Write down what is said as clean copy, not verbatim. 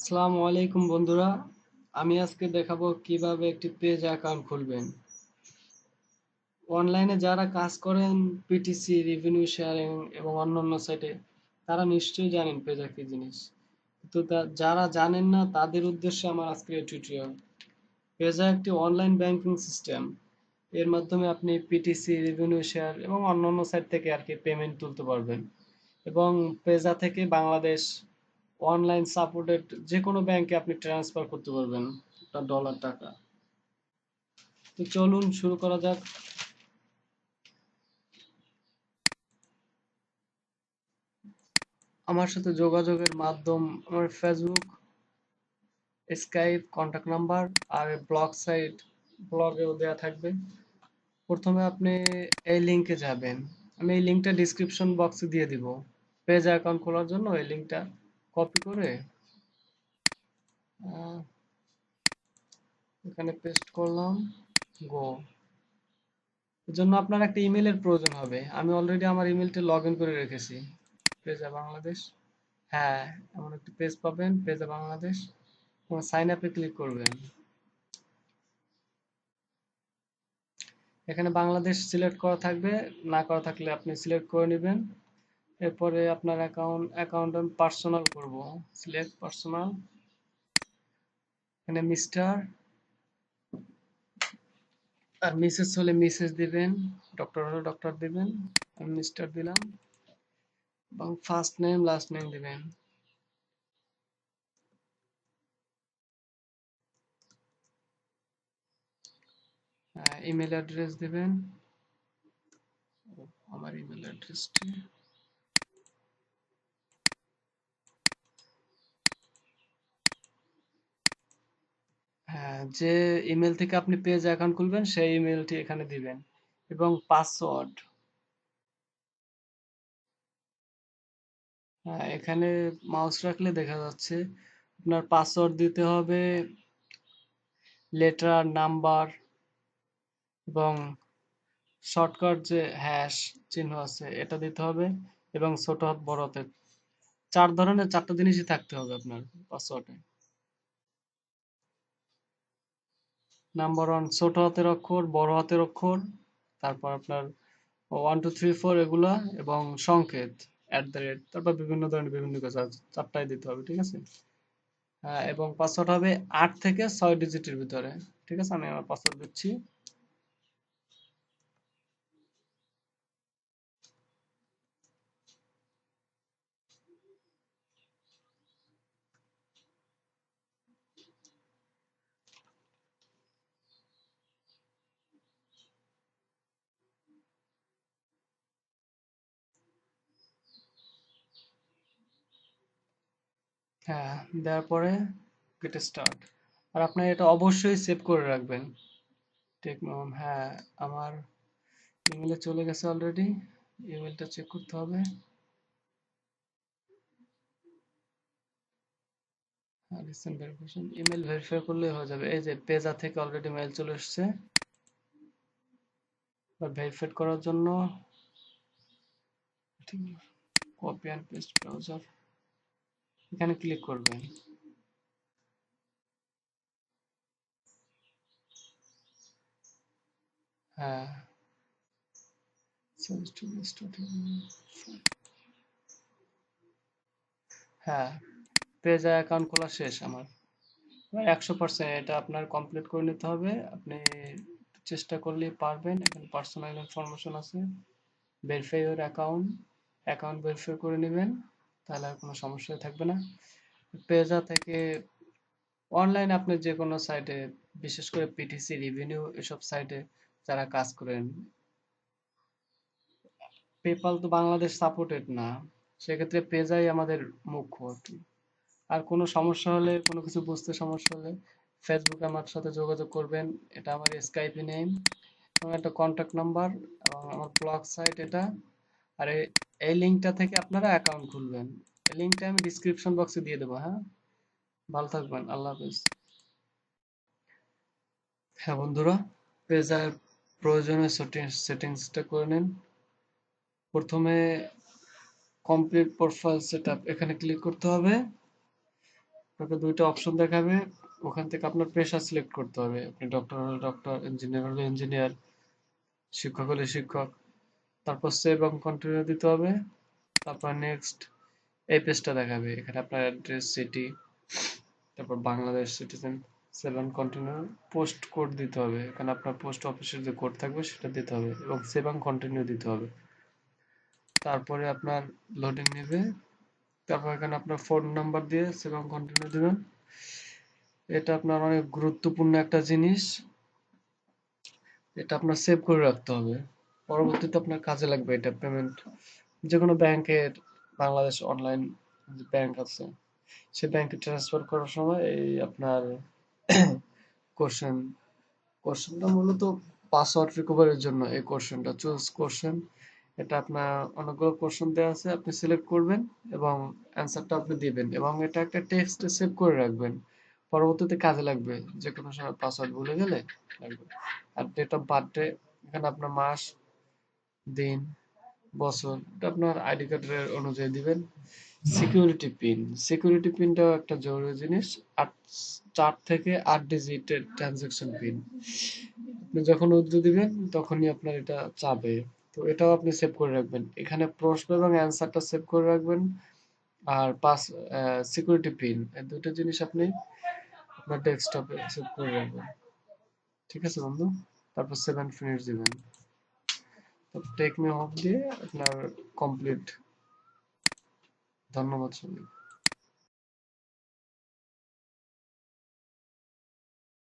আসসালামু আলাইকুম বন্ধুরা, আমি আজকে দেখাবো কিভাবে একটি পেজ অ্যাকাউন্ট খুলবেন। অনলাইনে যারা কাজ করেন পিটিসি, রেভিনিউ শেয়ারিং এবং অন্যান্য সাইটে, তারা নিশ্চয়ই জানেন পেজা কি জিনিস। তো যারা জানেন না তাদের উদ্দেশ্যে আমার আজকের এই টিউটোরিয়াল। পেজা একটি অনলাইন ব্যাংকিং সিস্টেম। এর মাধ্যমে আপনি পিটিসি, রেভিনিউ শেয়ার এবং অন্যান্য সাইট থেকে আর কি পেমেন্ট তুলতে পারবেন। এবং পেজা থেকে বাংলাদেশ অনলাইন সাপোর্টেড যে কোনো ব্যাংকে আপনি ট্রান্সফার করতে পারবেন আপনার ডলার টাকা। তো চলুন শুরু করা যাক। আমার সাথে যোগাযোগের মাধ্যম আমার ফেসবুক, স্কাইপ, কন্ট্যাক্ট নাম্বার আর ব্লগ সাইট, ব্লগেও দেওয়া থাকবে। প্রথমে আপনি এই লিংকে যাবেন। আমি এই লিংকটা ডিসক্রিপশন বক্সে দিয়ে দিব। পেজ অ্যাকাউন্ট খোলার জন্য এই লিংকটা কপি করে আহ, এখানে পেস্ট করলাম। গো। এর জন্য আপনার একটা ইমেলের প্রয়োজন হবে। আমি অলরেডি আমার ইমেলটা লগ ইন করে রেখেছি। পেজা বাংলাদেশ। হ্যাঁ, এমন একটি পেজ পাবেন, পেজা বাংলাদেশ। সাইন আপে ক্লিক করবেন। এখানে বাংলাদেশ সিলেক্ট করা থাকবে, না করা থাকলে আপনি সিলেক্ট করে নেবেন। এরপরে আপনার অ্যাকাউন্ট আমি পার্সোনাল করব। Select personal. এখানে মিস্টার আর মিসেস হলে মিসেস দিবেন, ডক্টর হলে ডক্টর দিবেন। আমি মিস্টার দিলাম এবং ফার্স্ট নেম লাস্ট নেম দিবেন। ইমেল অ্যাড্রেস দিবেন। আমার ইমেল অ্যাড্রেসটি, হ্যাঁ, যে ইমেল থেকে আপনি পেজ অ্যাকাউন্ট খুলবেন সেই ইমেলটি এখানে দিবেন এবং পাসওয়ার্ড। হ্যাঁ, এখানে মাউস রাখলে দেখা যাচ্ছে আপনার পাসওয়ার্ড দিতে হবে, লেটার, নাম্বার এবং শর্টকাট যে হ্যাশ চিহ্ন আছে এটা দিতে হবে এবং ছোট হাত বড় হাতে চার ধরনের চারটা জিনিসই থাকতে হবে আপনার পাসওয়ার্ডে। নাম্বার ওয়ান ছোট হাতের অক্ষর, বড় হাতের অক্ষর, তারপর আপনার 1 2 3 4 এগুলা এবং সংকেত @, তারপর বিভিন্ন ধরনের বিভিন্ন কাজ আছে, চারটাই দিতে হবে, ঠিক আছে? হ্যাঁ, এবং পাসওয়ার্ড হবে 8 থেকে 6 ডিজিটের ভিতরে। ঠিক আছে, আমি আমার পাসওয়ার্ড দিচ্ছি। হ্যাঁ, দেওয়ার পরে গেট স্টার্ট। আর আপনার এটা অবশ্যই সেভ করে রাখবেন। ঠিক হ্যাঁ, আমার ইমেলে চলে গেছে অলরেডি। ইমেলটা চেক করতে হবে। রিসেন্ট ভেরিফিকেশন, ইমেল ভেরিফাই করলে হয়ে যাবে। এই যে পেজা থেকে অলরেডি মেল চলে এসেছে। ভেরিফাইড করার জন্য কপি অ্যান্ড পেস্ট ব্রাউজার এখানে ক্লিক করবেন। হ্যাঁ, হ্যাঁ, পেজা অ্যাকাউন্ট খোলা শেষ আমার। 100% এটা আপনার কমপ্লিট করে নিতে হবে। আপনি চেষ্টা করলেই পারবেন। এখানে পার্সোনাল ইনফরমেশন আছে, verify your account, account verify করে নেবেন, তাহলে আর কোনো সমস্যাই থাকবে না। পেজা থেকে অনলাইন আপনি যে কোনো সাইটে, বিশেষ করে পিটিসি, রেভিনিউ এসব সাইটে যারা কাজ করেন, পেপাল তো বাংলাদেশ সাপোর্টেড না, সেক্ষেত্রে পেজাই আমাদের মুখ্য। আর কোনো সমস্যা হলে, কোনো কিছু বুঝতে সমস্যা হলে ফেসবুকে আমার সাথে যোগাযোগ করবেন। এটা আমার স্কাইপি নেম এবং একটা কন্ট্যাক্ট নাম্বার এবং আমার ব্লগ সাইট এটা। আর এই লিঙ্কটা থেকে আপনারা অ্যাকাউন্ট খুলবেন। এই লিঙ্কটা আমি ডিসক্রিপশন বক্সে দিয়ে দেবো। হ্যাঁ, ভালো থাকবেন, আল্লাহ হাফেজ। হ্যাঁ বন্ধুরা, পেজার প্রয়োজনীয় সেটিংসটা করে নিন। প্রথমে কমপ্লিট প্রোফাইল সেটআপ এখানে ক্লিক করতে হবে। আপনাকে দুইটা অপশন দেখাবে, ওখান থেকে আপনার পেশা সিলেক্ট করতে হবে। আপনি ডক্টর হলে ডক্টর, ইঞ্জিনিয়ার হলে ইঞ্জিনিয়ার, শিক্ষক হলে শিক্ষক। তারপর সেভ এবং কন্টিনিউ দিতে হবে। তারপর নেক্সট এই পেজটা দেখাবে, এখানে আপনার অ্যাড্রেস, সিটি, তারপর বাংলাদেশ সিটিজেন, সেভ এবং কন্টিনিউ। পোস্ট কোড দিতে হবে, এখানে আপনার পোস্ট অফিসের যে কোড থাকবে সেটা দিতে হবে এবং সেভ এবং কন্টিনিউ দিতে হবে। তারপরে আপনার লোডিং নেবে, তারপর এখানে আপনার ফোন নাম্বার দিয়ে সেভ এবং কন্টিনিউ দিবেন। এটা আপনার অনেক গুরুত্বপূর্ণ একটা জিনিস, এটা আপনার সেভ করে রাখতে হবে, পরবর্তীতে আপনার কাজে লাগবে। এটা পেমেন্ট যে কোনো ব্যাংকের, বাংলাদেশ অনলাইন যে ব্যাংক আছে সে ব্যাংকে ট্রান্সফার করার সময় এই আপনার কোশ্চেন, কোশ্চেনটা মূলত পাসওয়ার্ড রিকভারির জন্য। এই কোশ্চেনটা চুজ কোশ্চেন, এটা আপনার অনেকগুলো কোশ্চেন দেওয়া আছে, আপনি সিলেক্ট করবেন এবং অ্যান্সারটা আপনি দিবেন এবং এটা একটা টেক্সটে সেভ করে রাখবেন, পরবর্তীতে কাজে লাগবে, যে কোনো সময় পাসওয়ার্ড ভুলে গেলে লাগবে। আর ডেট অফ বার্থডে, এখানে আপনার মাস, দিন, বছর, এটা আপনার আইডি কার্ডের অনুযায়ী দিবেন। সিকিউরিটি পিন, সিকিউরিটি পিনটাও একটা জরুরি জিনিস, 4 থেকে 8 ডিজিটের ট্রানজাকশন পিন। আপনি যখন উইথড্র দিবেন তখনই আপনার এটা চাবে, তো এটাও আপনি সেভ করে রাখবেন। এখানে প্রশ্ন এবং অ্যান্সারটা সেভ করে রাখবেন, আর সিকিউরিটি পিন, এই দুটো জিনিস আপনি আপনার ডেস্কটপে সেভ করে রাখবেন। ঠিক আছে বন্ধু? তারপর 7 ফিনিশ দিবেন। তো টেক মি হোম দিয়ে আপনার কমপ্লিট। ধন্যবাদ সবাই।